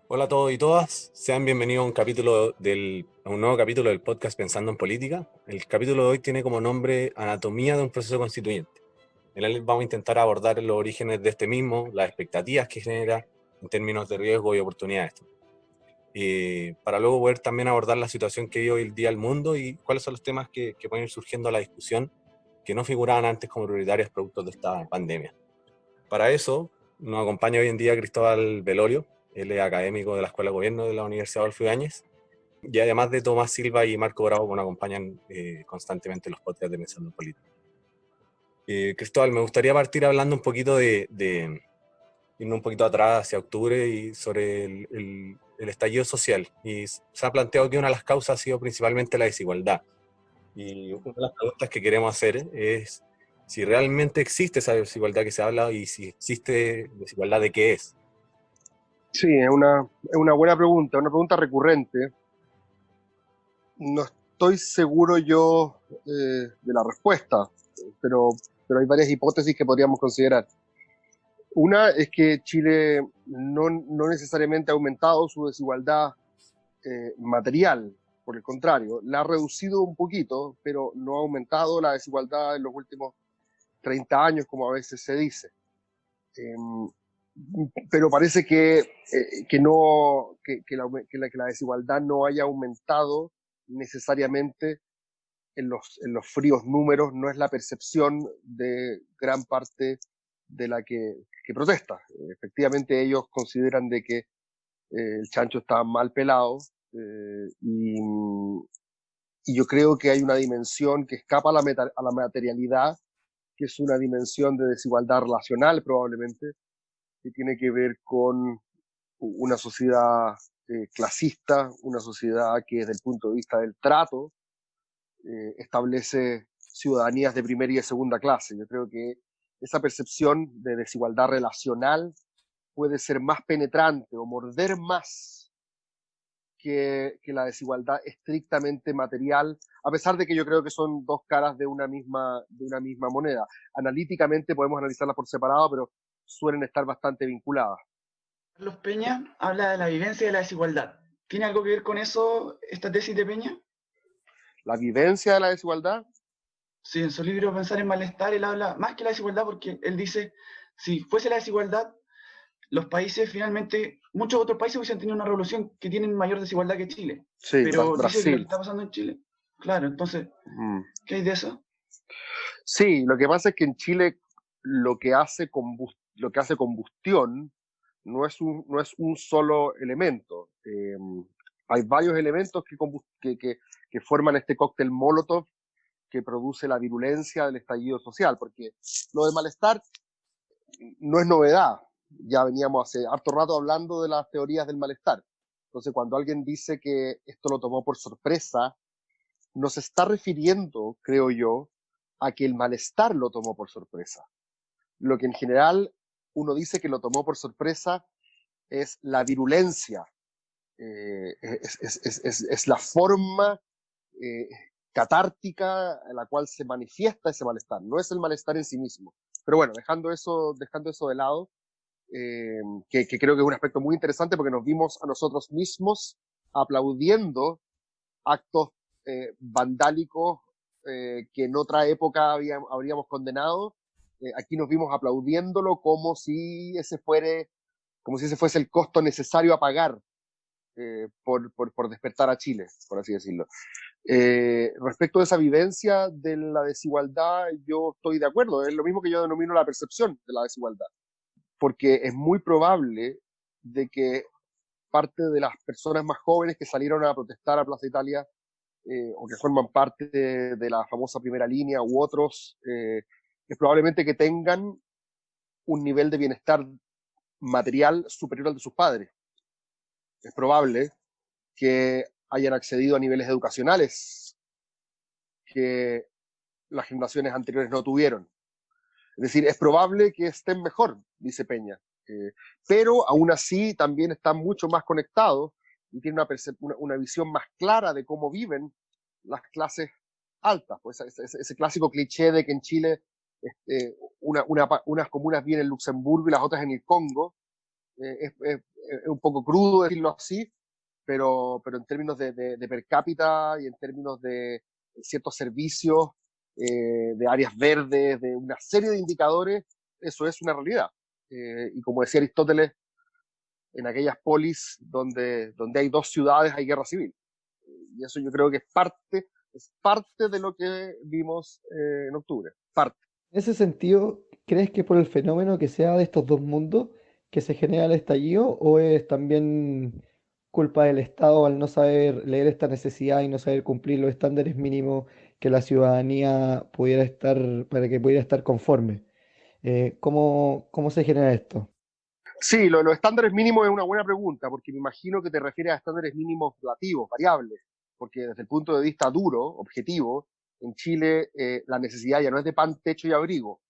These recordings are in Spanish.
Hola a todos y todas, sean bienvenidos a un nuevo capítulo del podcast Pensando en Política. El capítulo de hoy tiene como nombre Anatomía de un proceso constituyente. En él vamos a intentar abordar los orígenes de este mismo, las expectativas que genera en términos de riesgo y oportunidades. Para luego poder también abordar la situación que vive hoy el día el mundo y cuáles son los temas que pueden ir surgiendo a la discusión que no figuraban antes como prioritarios productos de esta pandemia. Para eso nos acompaña hoy en día Cristóbal Velorio. Él es académico de la Escuela de Gobierno de la Universidad Adolfo Ibáñez, y además de Tomás Silva y Marco Bravo, que nos acompañan constantemente en los podcasts de Pensando en Política. Cristóbal, me gustaría partir hablando un poquito irnos un poquito atrás, hacia octubre, y sobre el estallido social. Y se ha planteado que una de las causas ha sido principalmente la desigualdad. Y una de las preguntas que queremos hacer es si realmente existe esa desigualdad que se habla y si existe desigualdad, ¿de qué es? Sí, es una buena pregunta, una pregunta recurrente. No estoy seguro yo de la respuesta, pero, pero hay varias hipótesis que podríamos considerar. Una es que Chile no necesariamente ha aumentado su desigualdad material, por el contrario, la ha reducido un poquito, pero no ha aumentado la desigualdad en los últimos 30 años, como a veces se dice. Eh, pero parece que la desigualdad no haya aumentado necesariamente en los fríos números, no es la percepción de gran parte de la que protesta. Efectivamente, ellos consideran de que el chancho está mal pelado, y yo creo que hay una dimensión que escapa a la materialidad, que es una dimensión de desigualdad relacional probablemente, que tiene que ver con una sociedad clasista, una sociedad que desde el punto de vista del trato establece ciudadanías de primera y de segunda clase. Yo creo que esa percepción de desigualdad relacional puede ser más penetrante o morder más que la desigualdad estrictamente material, a pesar de que yo creo que son dos caras de una misma moneda. Analíticamente podemos analizarlas por separado, pero suelen estar bastante vinculadas. Carlos Peña habla de la vivencia de la desigualdad. ¿Tiene algo que ver con eso esta tesis de Peña? La vivencia de la desigualdad. Sí, en su libro Pensar en Malestar, él habla más que la desigualdad porque él dice, si fuese la desigualdad, los países finalmente, muchos otros países hubiesen tenido una revolución que tienen mayor desigualdad que Chile. Sí, Pero dice que lo que Brasil. está pasando en Chile, claro, entonces, Mm. ¿qué hay de eso? Sí, lo que pasa es que en Chile lo que hace combustión no es un solo elemento. Hay varios elementos que forman este cóctel Molotov que produce la virulencia del estallido social, porque lo del malestar no es novedad. Ya veníamos hace harto rato hablando de las teorías del malestar. Entonces, cuando alguien dice que esto lo tomó por sorpresa, nos está refiriendo, creo yo, a que el malestar lo tomó por sorpresa. Lo que en general uno dice que lo tomó por sorpresa es la virulencia, es la forma eh, catártica en la cual se manifiesta ese malestar, no es el malestar en sí mismo. Pero bueno, dejando eso de lado, que creo que es un aspecto muy interesante porque nos vimos a nosotros mismos aplaudiendo actos vandálicos que en otra época habríamos condenado. Aquí nos vimos aplaudiéndolo como si ese fuese el costo necesario a pagar por despertar a Chile, por así decirlo. Respecto de esa vivencia de la desigualdad, yo estoy de acuerdo, es lo mismo que yo denomino la percepción de la desigualdad, porque es muy probable de que parte de las personas más jóvenes que salieron a protestar a Plaza Italia o que forman parte de la famosa primera línea u otros, es probablemente que tengan un nivel de bienestar material superior al de sus padres. Es probable que hayan accedido a niveles educacionales que las generaciones anteriores no tuvieron. Es decir, es probable que estén mejor, dice Peña, pero aún así también están mucho más conectados y tienen una visión más clara de cómo viven las clases altas. Pues ese clásico cliché de que en Chile unas comunas viven en Luxemburgo y las otras en el Congo, es un poco crudo decirlo así, pero en términos de per cápita y en términos de ciertos servicios, de áreas verdes, de una serie de indicadores, eso es una realidad. Y como decía Aristóteles, en aquellas polis donde hay dos ciudades hay guerra civil. Y eso yo creo que es parte de lo que vimos en octubre. Parte. En ese sentido, ¿crees que por el fenómeno que sea de estos dos mundos que se genera el estallido o es también culpa del Estado al no saber leer esta necesidad y no saber cumplir los estándares mínimos que la ciudadanía pudiera estar, para que pudiera estar conforme? ¿Cómo se genera esto? Sí, los estándares mínimos es una buena pregunta, porque me imagino que te refieres a estándares mínimos relativos, variables, porque desde el punto de vista duro, objetivo, en Chile la necesidad ya no es de pan, techo y abrigo,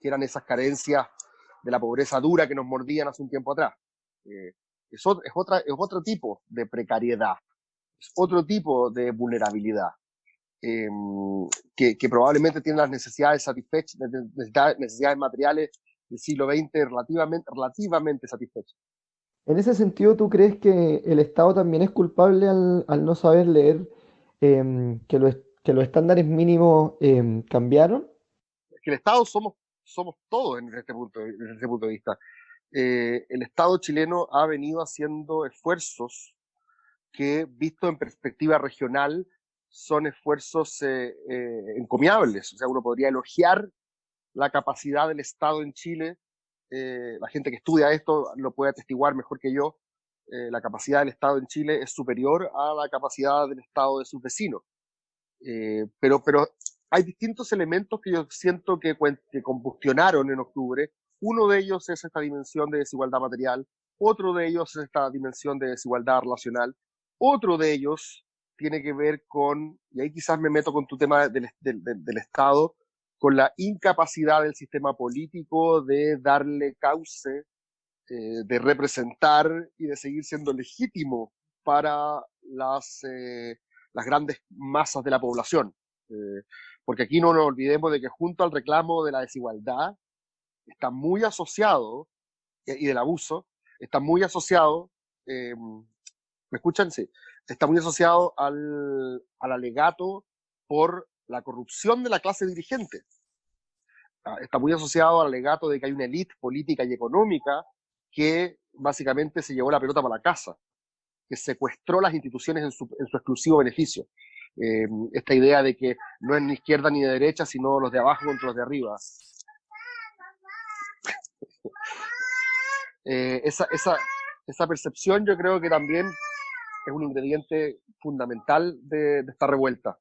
que eran esas carencias de la pobreza dura que nos mordían hace un tiempo atrás. Es otro tipo de precariedad, es otro tipo de vulnerabilidad, que probablemente tiene las necesidades satisfechas, necesidades materiales del siglo XX relativamente satisfechas. En ese sentido, ¿tú crees que el Estado también es culpable al no saber leer que los estándares mínimos cambiaron? Que el Estado somos todos en este punto de vista. El Estado chileno ha venido haciendo esfuerzos que, visto en perspectiva regional, son esfuerzos encomiables. O sea, uno podría elogiar la capacidad del Estado en Chile. La gente que estudia esto lo puede atestiguar mejor que yo. La capacidad del Estado en Chile es superior a la capacidad del Estado de sus vecinos. Pero hay distintos elementos que yo siento que combustionaron en octubre. Uno de ellos es esta dimensión de desigualdad material, otro de ellos es esta dimensión de desigualdad relacional, otro de ellos tiene que ver con, y ahí quizás me meto con tu tema del Estado, con la incapacidad del sistema político de darle cauce, de representar y de seguir siendo legítimo para las grandes masas de la población. Porque aquí no nos olvidemos de que junto al reclamo de la desigualdad está muy asociado, y del abuso, está muy asociado, ¿me escuchan? Sí, está muy asociado al alegato por la corrupción de la clase dirigente. Está muy asociado al alegato de que hay una élite política y económica que básicamente se llevó la pelota para la casa, que secuestró las instituciones en su exclusivo beneficio. Esta idea de que no es ni izquierda ni de derecha, sino los de abajo contra los de arriba. Esa percepción yo creo que también es un ingrediente fundamental de esta revuelta,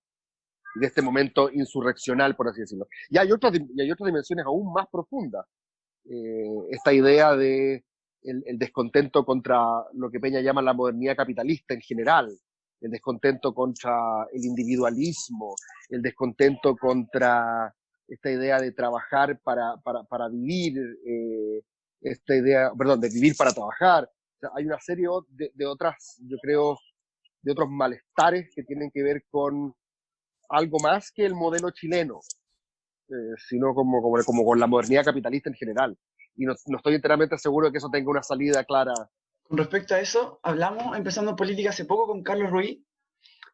de este momento insurreccional, por así decirlo. Y hay otras dimensiones aún más profundas. Esta idea de el descontento contra lo que Peña llama la modernidad capitalista en general, el descontento contra el individualismo, el descontento contra esta idea de trabajar para vivir, esta idea, perdón, de vivir para trabajar. O sea, hay una serie de otras, yo creo, de otros malestares que tienen que ver con algo más que el modelo chileno, sino como con la modernidad capitalista en general. Y no estoy enteramente seguro de que eso tenga una salida clara. Con respecto a eso, hablamos, empezando en política hace poco con Carlos Ruiz,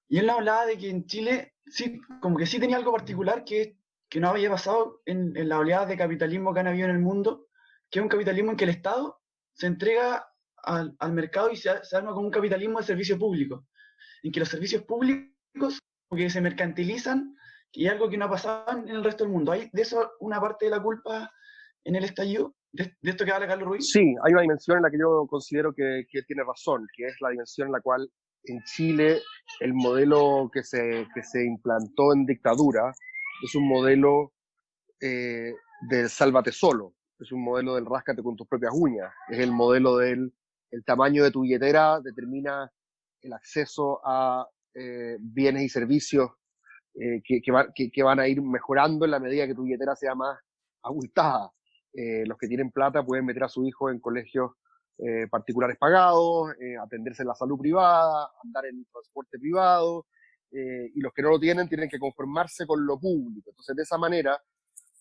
y él hablaba de que en Chile, sí, como que sí tenía algo particular que no había pasado en las oleadas de capitalismo que han habido en el mundo, que es un capitalismo en que el Estado se entrega al mercado y se arma como un capitalismo de servicio público, en que los servicios públicos como que se mercantilizan, y es algo que no ha pasado en el resto del mundo. ¿Hay de eso una parte de la culpa en el estallido? ¿De esto que habla Carlos Ruiz? Sí, hay una dimensión en la que yo considero que tiene razón, que es la dimensión en la cual en Chile el modelo que se implantó en dictadura es un modelo del sálvate solo, es un modelo del ráscate con tus propias uñas, es el modelo del el tamaño de tu billetera determina el acceso a bienes y servicios que van a ir mejorando en la medida que tu billetera sea más abultada. Los que tienen plata pueden meter a su hijo en colegios particulares pagados, atenderse en la salud privada, andar en transporte privado, y los que no lo tienen tienen que conformarse con lo público. Entonces, de esa manera,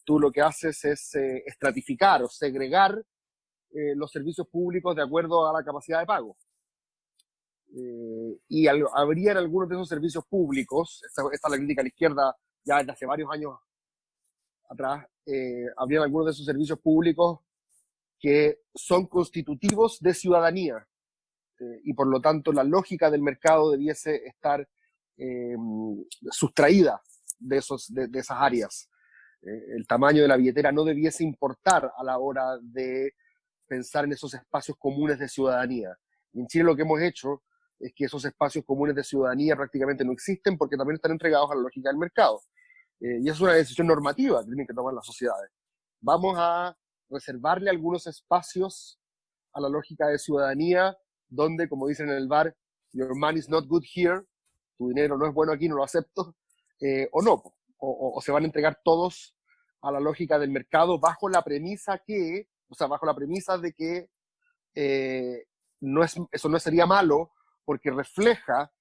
tú lo que haces es estratificar o segregar los servicios públicos de acuerdo a la capacidad de pago. Y habrían algunos de esos servicios públicos, esta es la crítica a la izquierda ya desde hace varios años atrás, habrían algunos de esos servicios públicos que son constitutivos de ciudadanía, y por lo tanto la lógica del mercado debiese estar sustraída de esas áreas. El tamaño de la billetera no debiese importar a la hora de pensar en esos espacios comunes de ciudadanía. Y en Chile lo que hemos hecho es que esos espacios comunes de ciudadanía prácticamente no existen porque también están entregados a la lógica del mercado. Y es una decisión normativa que tienen que tomar las sociedades. Vamos a reservarle algunos espacios a la lógica de ciudadanía, donde, como dicen en el bar, your money is not good here, tu dinero no es bueno aquí, no lo acepto, o no, o se van a entregar todos a la lógica del mercado bajo la premisa de que eso no sería malo, porque refleja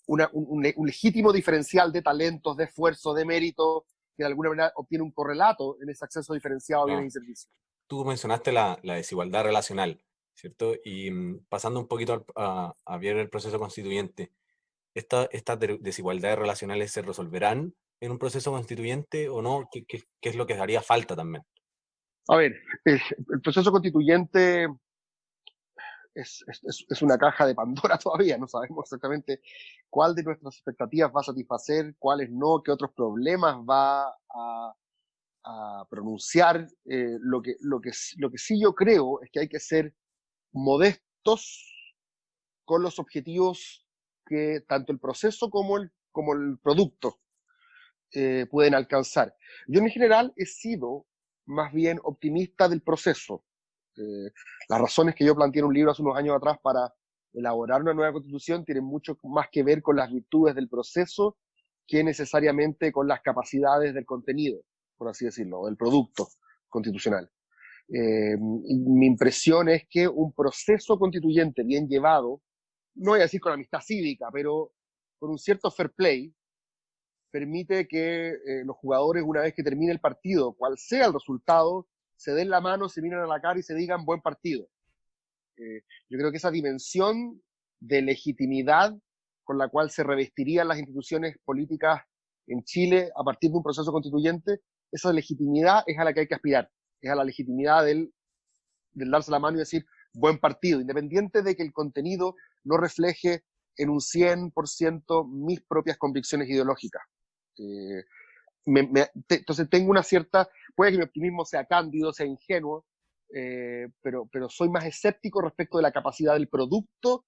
un legítimo diferencial de talentos, de esfuerzo, de mérito, que de alguna manera obtiene un correlato en ese acceso diferenciado a bienes y servicios. Tú mencionaste la desigualdad relacional, ¿cierto? Y pasando un poquito a ver el proceso constituyente, ¿estas desigualdades relacionales se resolverán en un proceso constituyente o no? ¿Qué es lo que haría falta también? A ver, el proceso constituyente es una caja de Pandora todavía, no sabemos exactamente cuál de nuestras expectativas va a satisfacer, cuáles no, qué otros problemas va a pronunciar. Lo que sí yo creo es que hay que ser modestos con los objetivos que tanto el proceso como el producto pueden alcanzar. Yo en general he sido más bien optimista del proceso. Las razones que yo planteé en un libro hace unos años atrás para elaborar una nueva constitución tienen mucho más que ver con las virtudes del proceso que necesariamente con las capacidades del contenido, por así decirlo, del producto constitucional. Mi impresión es que un proceso constituyente bien llevado, no voy a decir con amistad cívica, pero con un cierto fair play, permite que los jugadores, una vez que termine el partido, cual sea el resultado, se den la mano, se miren a la cara y se digan buen partido. Yo creo que esa dimensión de legitimidad con la cual se revestirían las instituciones políticas en Chile a partir de un proceso constituyente, esa legitimidad es a la que hay que aspirar, es a la legitimidad del darse la mano y decir buen partido, independiente de que el contenido no refleje en un 100% mis propias convicciones ideológicas. Entonces tengo una cierta, puede que mi optimismo sea cándido, sea ingenuo, pero soy más escéptico respecto de la capacidad del producto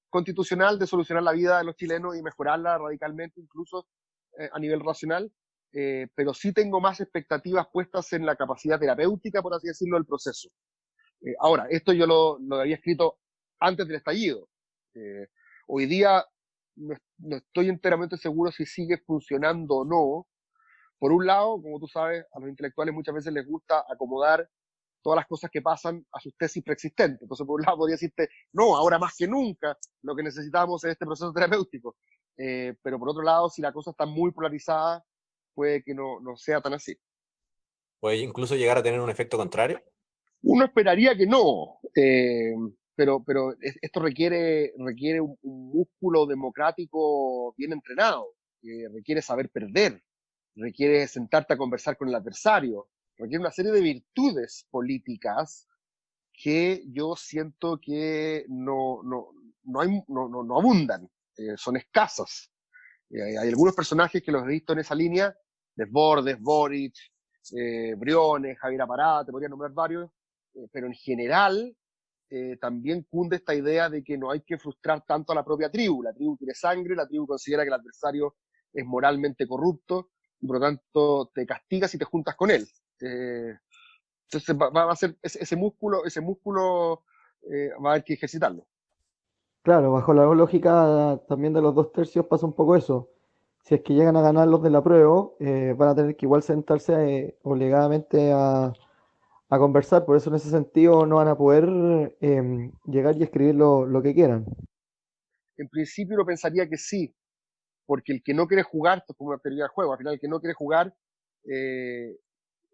constitucional de solucionar la vida de los chilenos y mejorarla radicalmente, incluso a nivel racional, pero sí tengo más expectativas puestas en la capacidad terapéutica, por así decirlo, del proceso. Ahora, esto yo lo había escrito antes del estallido. Hoy día no estoy enteramente seguro si sigue funcionando o no. Por un lado, como tú sabes, a los intelectuales muchas veces les gusta acomodar todas las cosas que pasan a sus tesis preexistentes. Entonces, por un lado, podría decirte, no, ahora más que nunca, lo que necesitamos es este proceso terapéutico. Pero por otro lado, si la cosa está muy polarizada, puede que no sea tan así. ¿Puede incluso llegar a tener un efecto contrario? Uno esperaría que no, pero esto requiere un músculo democrático bien entrenado, requiere saber perder, requiere sentarte a conversar con el adversario, requiere una serie de virtudes políticas que yo siento que no abundan, son escasas. Hay algunos personajes que los he visto en esa línea, Desbordes, Boric, Briones, Javier Apará, te podría nombrar varios, pero en general también cunde esta idea de que no hay que frustrar tanto a la propia tribu. La tribu quiere sangre, la tribu considera que el adversario es moralmente corrupto y por lo tanto te castigas y te juntas con él. Entonces va a ser ese músculo va a haber que ejercitarlo. Claro, bajo la lógica también de los 2/3 pasa un poco eso. Si es que llegan a ganar los del apruebo, van a tener que igual sentarse obligadamente a conversar. Por eso en ese sentido no van a poder llegar y escribir lo que quieran. En principio uno pensaría que sí, porque el que no quiere jugar, esto es como una teoría del juego, al final el que no quiere jugar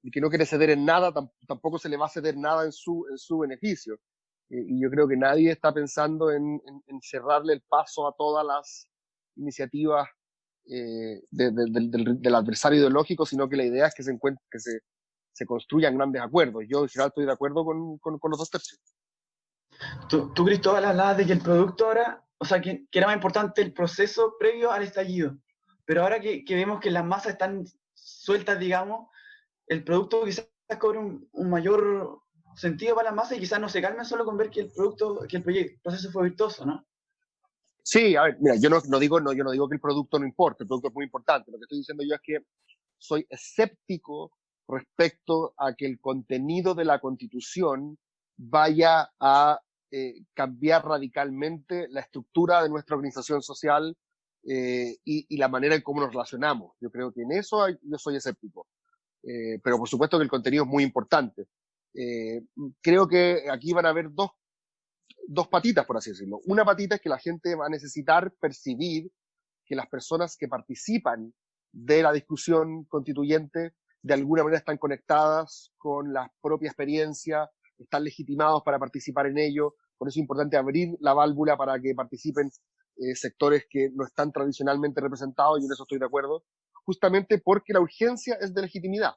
y que no quiere ceder en nada, tampoco se le va a ceder nada en su beneficio. Y yo creo que nadie está pensando en cerrarle el paso a todas las iniciativas del adversario ideológico, sino que la idea es que se construyan grandes acuerdos. Yo en general estoy de acuerdo con los 2 tercios. Tú, Cristóbal, hablabas de que el producto ahora, o sea, que era más importante el proceso previo al estallido, pero ahora que vemos que las masas están sueltas, digamos, el producto quizás cobre un mayor sentido para las masas y quizás no se calmen solo con ver que el proceso fue virtuoso, ¿no? Sí, a ver, mira, yo no digo que el producto no importe, el producto es muy importante. Lo que estoy diciendo yo es que soy escéptico respecto a que el contenido de la Constitución vaya a cambiar radicalmente la estructura de nuestra organización social y la manera en cómo nos relacionamos. Yo creo que en eso yo soy escéptico. Pero por supuesto que el contenido es muy importante. Creo que aquí van a haber dos patitas, por así decirlo. Una patita es que la gente va a necesitar percibir que las personas que participan de la discusión constituyente de alguna manera están conectadas con la propia experiencia, están legitimados para participar en ello. Por eso es importante abrir la válvula para que participen sectores que no están tradicionalmente representados, y en eso estoy de acuerdo, justamente porque la urgencia es de legitimidad.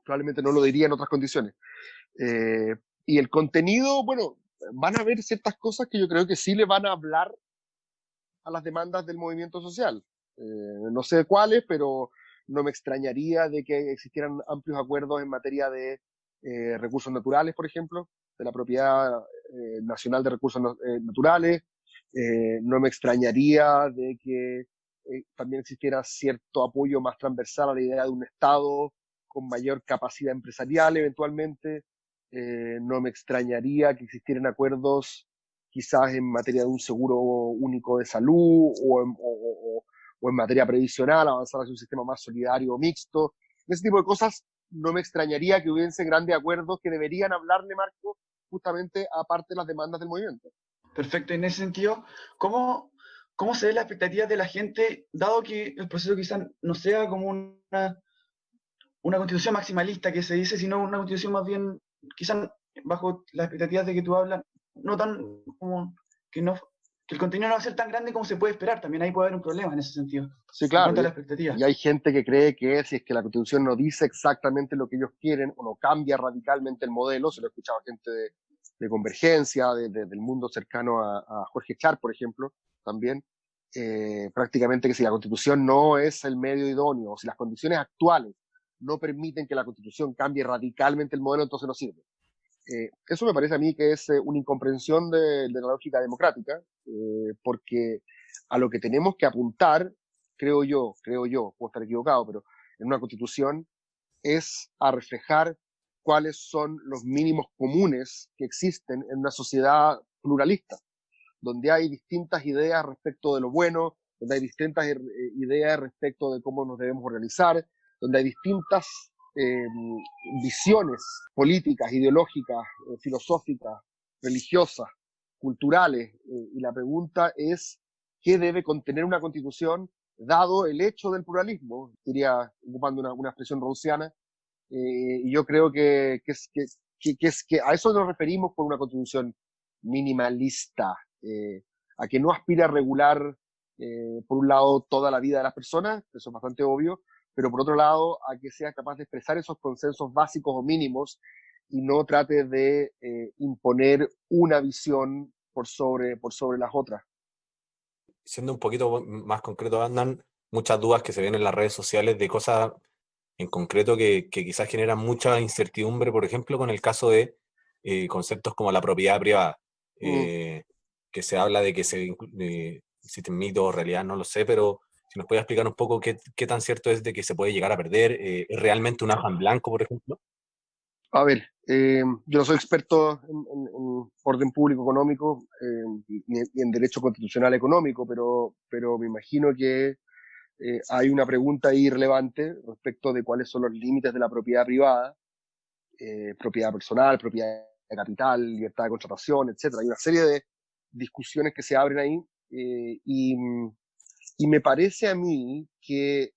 Probablemente no lo diría en otras condiciones. Y el contenido, bueno, van a haber ciertas cosas que yo creo que sí le van a hablar a las demandas del movimiento social. No sé cuáles, pero no me extrañaría de que existieran amplios acuerdos en materia de recursos naturales, por ejemplo, de la propiedad nacional de recursos naturales. No me extrañaría de que también existiera cierto apoyo más transversal a la idea de un Estado con mayor capacidad empresarial eventualmente. No me extrañaría que existieran acuerdos quizás en materia de un seguro único de salud o en materia previsional, avanzar hacia un sistema más solidario o mixto. Ese tipo de cosas no me extrañaría que hubiesen grandes acuerdos que deberían hablarle, Marco, justamente aparte de las demandas del movimiento. Perfecto, en ese sentido, ¿cómo se ve la expectativa de la gente, dado que el proceso quizás no sea como una constitución maximalista que se dice, sino una constitución más bien, quizás bajo las expectativas de que tú hablas, no tan como que el contenido no va a ser tan grande como se puede esperar? También ahí puede haber un problema en ese sentido. Sí, claro. En cuanto a la expectativa. Y hay gente que cree que si es que la Constitución no dice exactamente lo que ellos quieren o no cambia radicalmente el modelo, se lo he escuchado a gente de Convergencia, del mundo cercano a Jorge Char, por ejemplo, también, prácticamente que si la Constitución no es el medio idóneo, o si las condiciones actuales no permiten que la Constitución cambie radicalmente el modelo, entonces no sirve. Eso me parece a mí que es una incomprensión de la lógica democrática, porque a lo que tenemos que apuntar, creo yo, puedo estar equivocado, pero en una Constitución es a reflejar cuáles son los mínimos comunes que existen en una sociedad pluralista, donde hay distintas ideas respecto de lo bueno, donde hay distintas ideas respecto de cómo nos debemos organizar, donde hay distintas visiones políticas, ideológicas, filosóficas, religiosas, culturales. Y la pregunta es, ¿qué debe contener una constitución dado el hecho del pluralismo? Diría, ocupando una expresión rawlsiana. Y yo creo que a eso nos referimos con una constitución minimalista, a que no aspira a regular, por un lado, toda la vida de las personas, eso es bastante obvio, pero por otro lado, a que sea capaz de expresar esos consensos básicos o mínimos y no trate de imponer una visión por sobre las otras. Siendo un poquito más concreto, andan muchas dudas que se ven en las redes sociales de cosas en concreto que quizás generan mucha incertidumbre, por ejemplo, con el caso de conceptos como la propiedad privada, que se habla de que existen mitos o realidad, no lo sé, pero si nos puede explicar un poco qué tan cierto es de que se puede llegar a perder, ¿es realmente un ajo en blanco, por ejemplo? A ver, yo no soy experto en orden público económico ni en derecho constitucional económico, pero me imagino que hay una pregunta ahí relevante respecto de cuáles son los límites de la propiedad privada, propiedad personal, propiedad de capital, libertad de contratación, etcétera. Hay una serie de discusiones que se abren ahí y me parece a mí que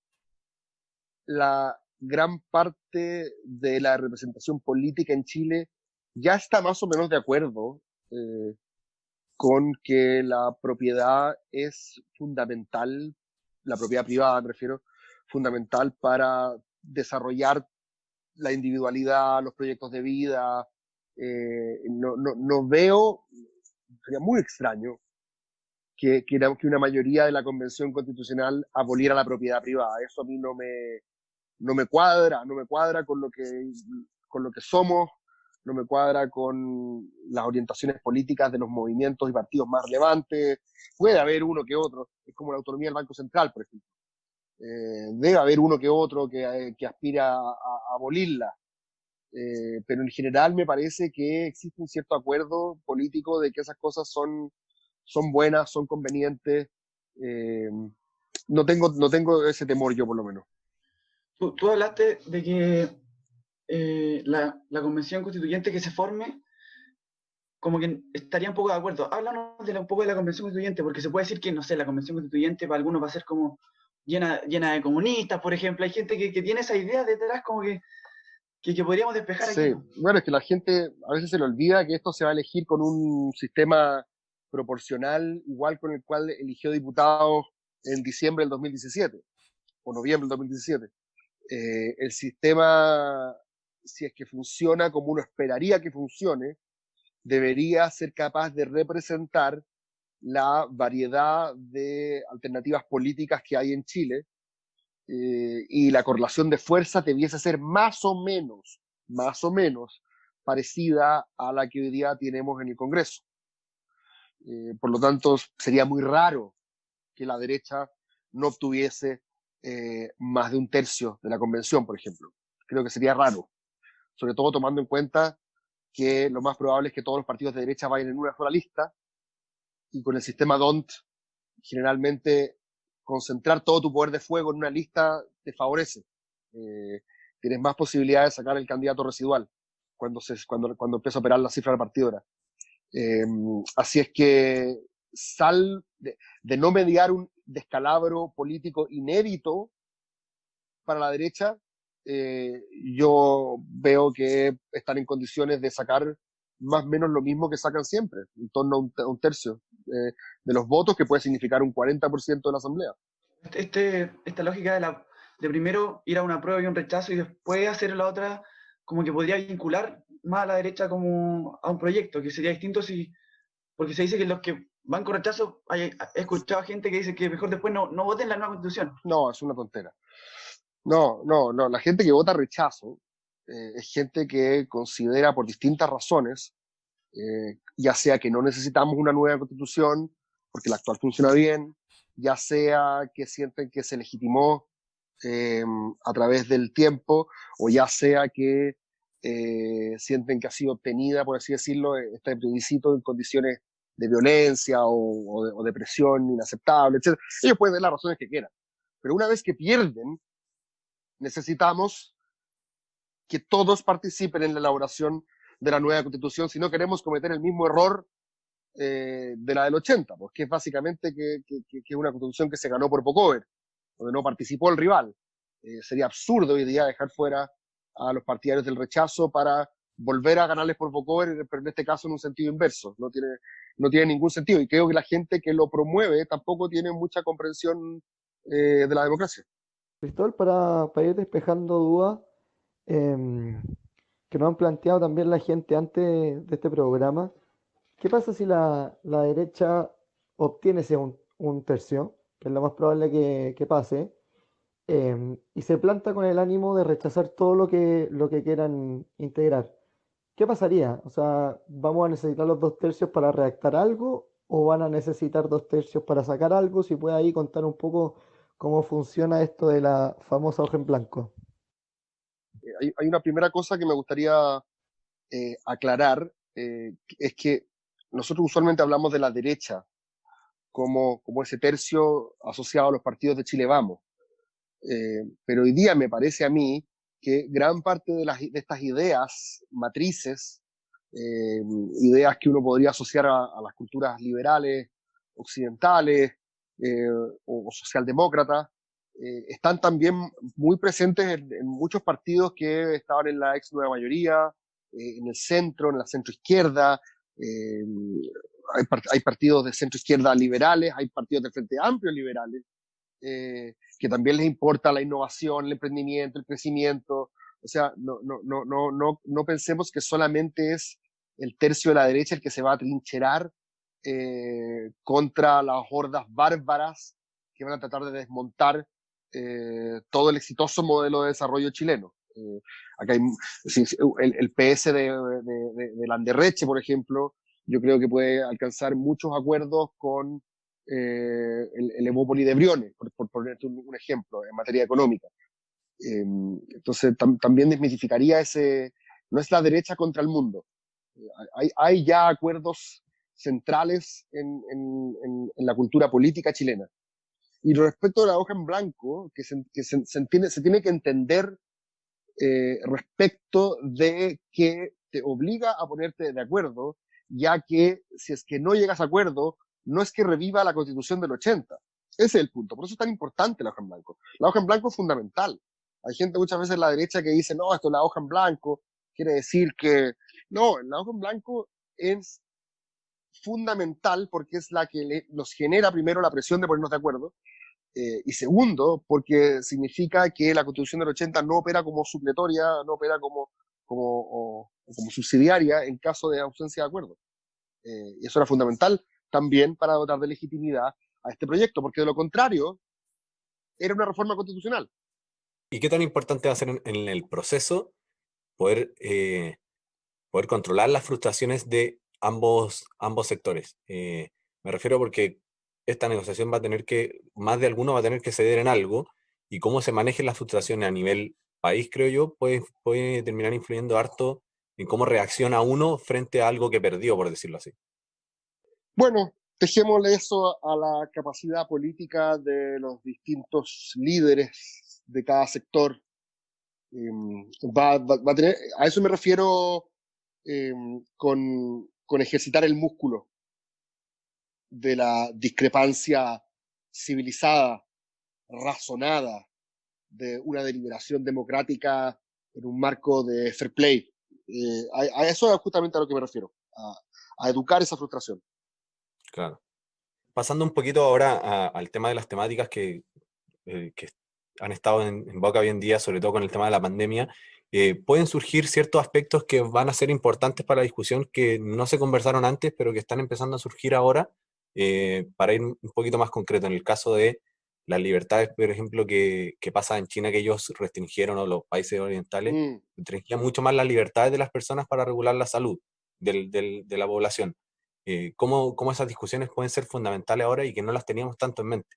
gran parte de la representación política en Chile ya está más o menos de acuerdo con que la propiedad es fundamental, la propiedad privada me refiero, fundamental para desarrollar la individualidad, los proyectos de vida. No veo, sería muy extraño que una mayoría de la Convención Constitucional aboliera la propiedad privada. Eso a mí no me cuadra, no me cuadra con lo que somos, no me cuadra con las orientaciones políticas de los movimientos y partidos más relevantes. Puede haber uno que otro, es como la autonomía del Banco Central, por ejemplo. Debe haber uno que otro que aspira a abolirla. Pero en general me parece que existe un cierto acuerdo político de que esas cosas son buenas, son convenientes. No tengo ese temor yo, por lo menos. Tú hablaste de que la convención constituyente que se forme, como que estaría un poco de acuerdo. Háblanos un poco de la convención constituyente, porque se puede decir que, no sé, la convención constituyente para algunos va a ser como llena de comunistas, por ejemplo. Hay gente que tiene esa idea detrás como que podríamos despejar Sí, aquí. bueno, es que la gente a veces se le olvida que esto se va a elegir con un sistema proporcional igual con el cual eligió diputados en diciembre del 2017 o noviembre del 2017. El sistema, si es que funciona como uno esperaría que funcione, debería ser capaz de representar la variedad de alternativas políticas que hay en Chile, y la correlación de fuerzas debiese ser más o menos parecida a la que hoy día tenemos en el Congreso. Por lo tanto, sería muy raro que la derecha no obtuviese más de un tercio de la convención, por ejemplo. Creo que sería raro, sobre todo tomando en cuenta que lo más probable es que todos los partidos de derecha vayan en una sola lista, y con el sistema DONT, generalmente concentrar todo tu poder de fuego en una lista te favorece. Tienes más posibilidades de sacar el candidato residual cuando empieza a operar la cifra repartidora. Así es que de no mediar un descalabro político inédito para la derecha, yo veo que están en condiciones de sacar más o menos lo mismo que sacan siempre, en torno a un tercio de los votos, que puede significar un 40% de la Asamblea. Esta lógica de primero ir a una prueba y un rechazo y después hacer la otra, como que podría vincular más a la derecha como a un proyecto, que sería distinto porque se dice que los que van con rechazo, he escuchado gente que dice que mejor después no voten la nueva constitución. No, es una tontera. No, la gente que vota rechazo es gente que considera por distintas razones, ya sea que no necesitamos una nueva constitución porque la actual funciona bien, ya sea que sienten que se legitimó a través del tiempo, o ya sea que sienten que ha sido obtenida, por así decirlo, este plebiscito en condiciones de violencia o de presión inaceptable, etc. Ellos pueden dar las razones que quieran, pero una vez que pierden, necesitamos que todos participen en la elaboración de la nueva constitución si no queremos cometer el mismo error de la del 80, porque es básicamente que es una constitución que se ganó por pocover, donde no participó el rival. Sería absurdo hoy día dejar fuera a los partidarios del rechazo para volver a ganarles por pocover, pero en este caso en un sentido inverso. No tiene ningún sentido, y creo que la gente que lo promueve tampoco tiene mucha comprensión de la democracia. Cristóbal, para ir despejando dudas que nos han planteado también la gente antes de este programa, ¿qué pasa si la derecha obtiene ese un tercio, que es lo más probable que pase, y se planta con el ánimo de rechazar todo lo que quieran integrar? ¿Qué pasaría? O sea, ¿vamos a necesitar los dos tercios para redactar algo o van a necesitar dos tercios para sacar algo? Si puede ahí contar un poco cómo funciona esto de la famosa hoja en blanco. Hay una primera cosa que me gustaría aclarar, es que nosotros usualmente hablamos de la derecha como ese tercio asociado a los partidos de Chile Vamos. Pero hoy día me parece a mí que gran parte de estas ideas matrices, ideas que uno podría asociar a las culturas liberales, occidentales o socialdemócratas, están también muy presentes en muchos partidos que estaban en la ex nueva mayoría, en el centro, en la centroizquierda. Hay partidos de centroizquierda liberales, hay partidos del Frente Amplio liberales, que también les importa la innovación, el emprendimiento, el crecimiento. O sea, no pensemos que solamente es el tercio de la derecha el que se va a trincherar contra las hordas bárbaras que van a tratar de desmontar todo el exitoso modelo de desarrollo chileno. Acá hay el PS de Landerreche, por ejemplo, yo creo que puede alcanzar muchos acuerdos con el Evópoli de Briones, por ponerte un ejemplo, en materia económica. Entonces, también desmitificaría ese, no es la derecha contra el mundo. Hay ya acuerdos centrales en la cultura política chilena. Y respecto a la hoja en blanco, que se tiene que entender respecto de que te obliga a ponerte de acuerdo, ya que si es que no llegas a acuerdo, no es que reviva la Constitución del 80. Ese es el punto. Por eso es tan importante la hoja en blanco. La hoja en blanco es fundamental. Hay gente muchas veces en la derecha que dice, no, esto es la hoja en blanco, quiere decir que... No, la hoja en blanco es fundamental porque es la que nos genera primero la presión de ponernos de acuerdo, y segundo, porque significa que la Constitución del 80 no opera como supletoria, no opera como subsidiaria en caso de ausencia de acuerdo. Y eso era fundamental también para dotar de legitimidad a este proyecto, porque de lo contrario, era una reforma constitucional. ¿Y qué tan importante va a ser en el proceso poder controlar las frustraciones de ambos sectores? Me refiero porque esta negociación va a tener que, más de alguno va a tener que ceder en algo, y cómo se manejen las frustraciones a nivel país, creo yo, puede terminar influyendo harto en cómo reacciona uno frente a algo que perdió, por decirlo así. Bueno, dejémosle eso a la capacidad política de los distintos líderes de cada sector. Va a tener, a eso me refiero con ejercitar el músculo de la discrepancia civilizada, razonada, de una deliberación democrática en un marco de fair play. A eso es justamente a lo que me refiero, a educar esa frustración. Claro. Pasando un poquito ahora al tema de las temáticas que han estado en boca hoy en día, sobre todo con el tema de la pandemia, pueden surgir ciertos aspectos que van a ser importantes para la discusión, que no se conversaron antes, pero que están empezando a surgir ahora, para ir un poquito más concreto. En el caso de las libertades, por ejemplo, que pasa en China, que ellos restringieron, o los países orientales, restringían mucho más las libertades de las personas para regular la salud de la población. ¿Cómo esas discusiones pueden ser fundamentales ahora y que no las teníamos tanto en mente?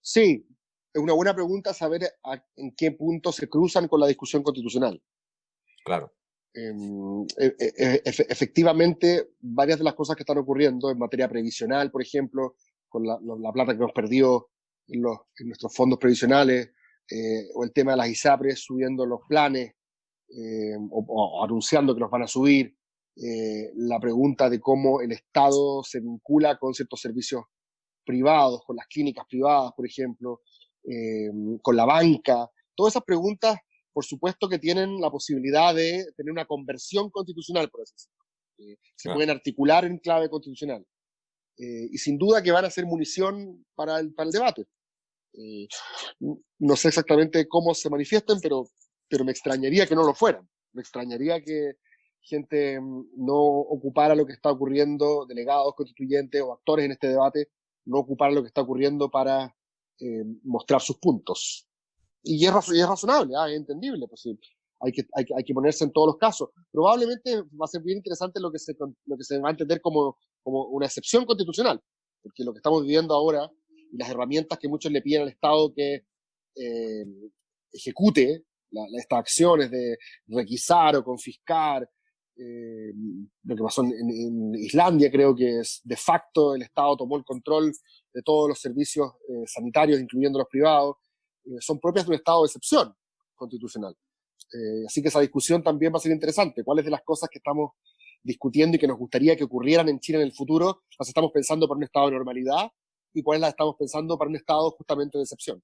Sí, es una buena pregunta saber en qué punto se cruzan con la discusión constitucional. Claro. Efectivamente, varias de las cosas que están ocurriendo en materia previsional, por ejemplo, con la plata que nos perdió en nuestros fondos previsionales, o el tema de las ISAPRES subiendo los planes, o anunciando que los van a subir, la pregunta de cómo el Estado se vincula con ciertos servicios privados, con las clínicas privadas, por ejemplo, con la banca. Todas esas preguntas, por supuesto, que tienen la posibilidad de tener una conversión constitucional, por así decirlo. Se pueden articular en clave constitucional. Y sin duda que van a ser munición para el debate. No sé exactamente cómo se manifiesten, pero me extrañaría que no lo fueran. Me extrañaría que gente no ocupara lo que está ocurriendo, delegados, constituyentes o actores en este debate, no ocupara lo que está ocurriendo para mostrar sus puntos. Y es razonable, es entendible, pues sí. Hay que ponerse en todos los casos. Probablemente va a ser bien interesante lo que se va a entender como una excepción constitucional, porque lo que estamos viviendo ahora y las herramientas que muchos le piden al Estado que ejecute estas acciones de requisar o confiscar, lo que pasó en Islandia, creo que es de facto el Estado tomó el control de todos los servicios sanitarios, incluyendo los privados, son propias de un estado de excepción constitucional. Así que esa discusión también va a ser interesante. ¿Cuáles de las cosas que estamos discutiendo y que nos gustaría que ocurrieran en Chile en el futuro las estamos pensando para un estado de normalidad y cuáles las estamos pensando para un estado justamente de excepción?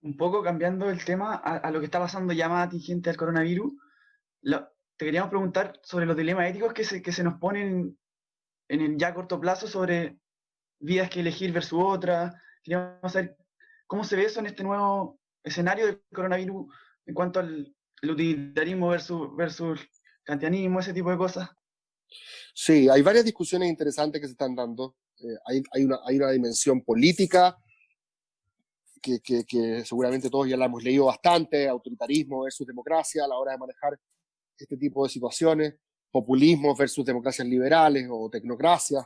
Un poco cambiando el tema a lo que está pasando ya más atingente al coronavirus, te queríamos preguntar sobre los dilemas éticos que se nos ponen en el ya corto plazo sobre vidas que elegir versus otras. Queríamos saber cómo se ve eso en este nuevo escenario del coronavirus en cuanto al utilitarismo versus kantianismo, ese tipo de cosas. Sí, hay varias discusiones interesantes que se están dando. Hay una dimensión política que seguramente todos ya la hemos leído bastante, autoritarismo versus democracia a la hora de manejar este tipo de situaciones, populismo versus democracias liberales o tecnocracia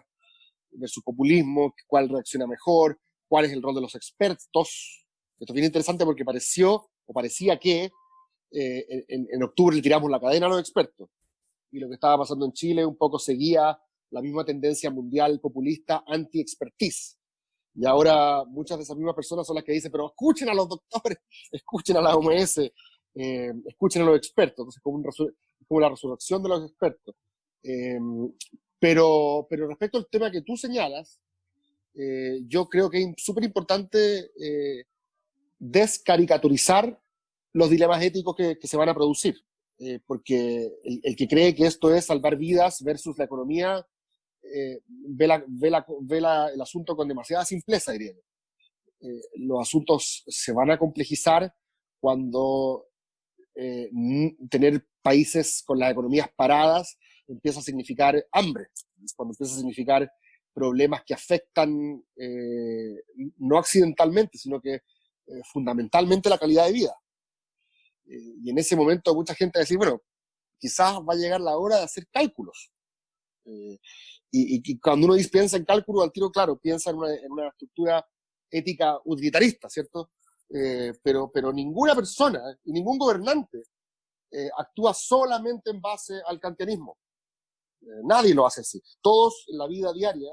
versus populismo, cuál reacciona mejor, cuál es el rol de los expertos. Esto es bien interesante porque parecía que en octubre le tiramos la cadena a los expertos y lo que estaba pasando en Chile un poco seguía la misma tendencia mundial populista anti-expertise. Y ahora muchas de esas mismas personas son las que dicen, pero escuchen a los doctores, escuchen a la OMS, escuchen a los expertos. Entonces, como la resurrección de los expertos. Pero respecto al tema que tú señalas, yo creo que es súper importante descaricaturizar los dilemas éticos que se van a producir. Porque el que cree que esto es salvar vidas versus la economía, ve el asunto con demasiada simpleza, diría yo. Los asuntos se van a complejizar cuando tener países con las economías paradas empieza a significar hambre, cuando empieza a significar problemas que afectan no accidentalmente, sino que fundamentalmente la calidad de vida. Y en ese momento mucha gente va a decir, bueno, quizás va a llegar la hora de hacer cálculos. Y cuando uno piensa en cálculo, al tiro, claro, piensa en una estructura ética utilitarista, ¿cierto? Pero ninguna persona y ningún gobernante actúa solamente en base al kantianismo. Nadie lo hace así. Todos en la vida diaria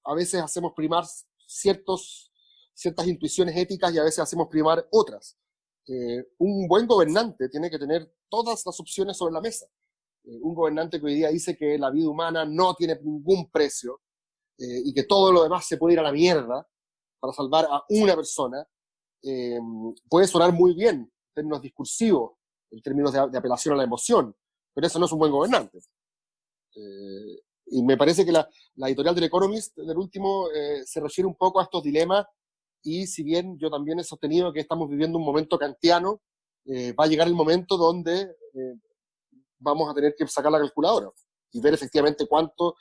a veces hacemos primar ciertas intuiciones éticas y a veces hacemos primar otras. Un buen gobernante tiene que tener todas las opciones sobre la mesa. Un gobernante que hoy día dice que la vida humana no tiene ningún precio y que todo lo demás se puede ir a la mierda para salvar a una persona, puede sonar muy bien en términos discursivos, en términos de apelación a la emoción, pero eso no es un buen gobernante. Y me parece que la editorial del Economist, del último, se refiere un poco a estos dilemas, y si bien yo también he sostenido que estamos viviendo un momento kantiano, va a llegar el momento donde vamos a tener que sacar la calculadora y ver efectivamente cuánto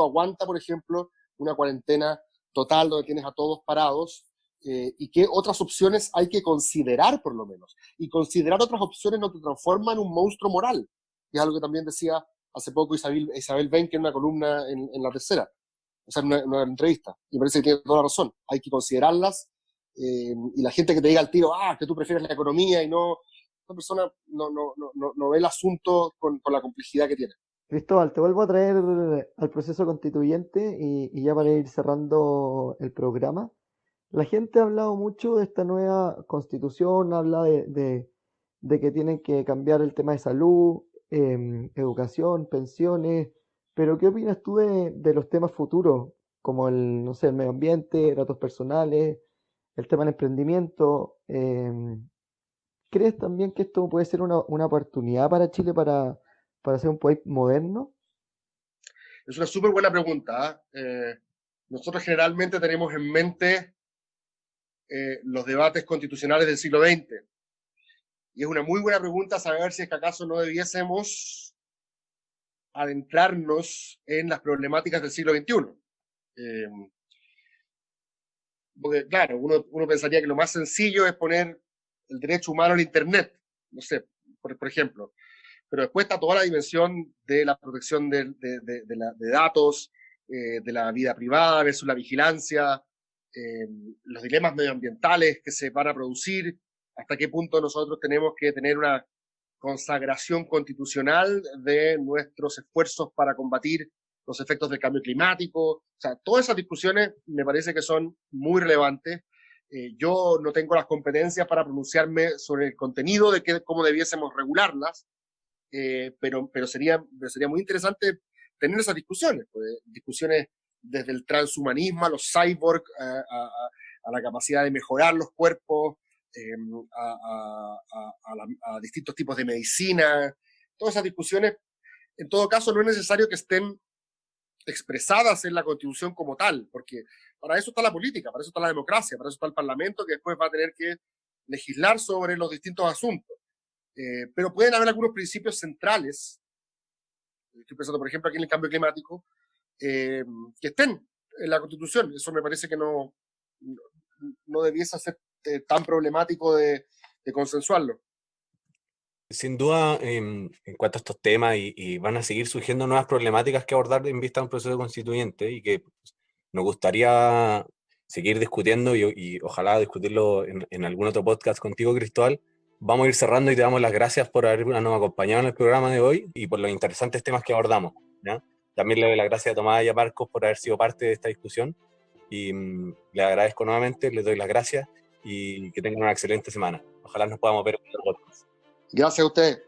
aguanta, por ejemplo, una cuarentena total donde tienes a todos parados, y qué otras opciones hay que considerar, por lo menos. Y considerar otras opciones no te transforma en un monstruo moral, que es algo que también decía hace poco Isabel Benke en una columna en La Tercera, o sea, en una entrevista, y me parece que tiene toda la razón. Hay que considerarlas, y la gente que te diga al tiro, que tú prefieres la economía y no, esta persona no ve el asunto con la complejidad que tiene. Cristóbal, te vuelvo a traer al proceso constituyente y ya para ir cerrando el programa. La gente ha hablado mucho de esta nueva constitución, habla de que tienen que cambiar el tema de salud, educación, pensiones, pero ¿qué opinas tú de los temas futuros, como no sé, el medio ambiente, datos personales, el tema del emprendimiento? ¿Crees también que esto puede ser una oportunidad para Chile para ser un país moderno? Es una súper buena pregunta. Nosotros generalmente tenemos en mente los debates constitucionales del siglo XX. Y es una muy buena pregunta saber si es que acaso no debiésemos adentrarnos en las problemáticas del siglo XXI. Porque, claro, uno pensaría que lo más sencillo es poner el derecho humano al Internet, no sé, por ejemplo. Pero después está toda la dimensión de la protección de datos, de la vida privada versus la vigilancia, los dilemas medioambientales que se van a producir, hasta qué punto nosotros tenemos que tener una consagración constitucional de nuestros esfuerzos para combatir los efectos del cambio climático. O sea, todas esas discusiones me parece que son muy relevantes. Yo no tengo las competencias para pronunciarme sobre el contenido de cómo debiésemos regularlas, pero sería muy interesante tener esas discusiones, pues, discusiones desde el transhumanismo a los cyborg, a la capacidad de mejorar los cuerpos, a distintos tipos de medicina. Todas esas discusiones, en todo caso, no es necesario que estén expresadas en la Constitución como tal, porque para eso está la política, para eso está la democracia, para eso está el Parlamento, que después va a tener que legislar sobre los distintos asuntos. Pero pueden haber algunos principios centrales, estoy pensando por ejemplo aquí en el cambio climático, que estén en la Constitución. Eso me parece que no debiese ser tan problemático de consensuarlo. Sin duda, en cuanto a estos temas, y van a seguir surgiendo nuevas problemáticas que abordar en vista de un proceso constituyente, y que nos gustaría seguir discutiendo y ojalá discutirlo en algún otro podcast contigo, Cristóbal. Vamos a ir cerrando y te damos las gracias por habernos acompañado en el programa de hoy y por los interesantes temas que abordamos, ¿ya? También le doy las gracias a Tomás y a Marcos por haber sido parte de esta discusión y les agradezco nuevamente, les doy las gracias y que tengan una excelente semana. Ojalá nos podamos ver en otro podcast. Gracias a ustedes.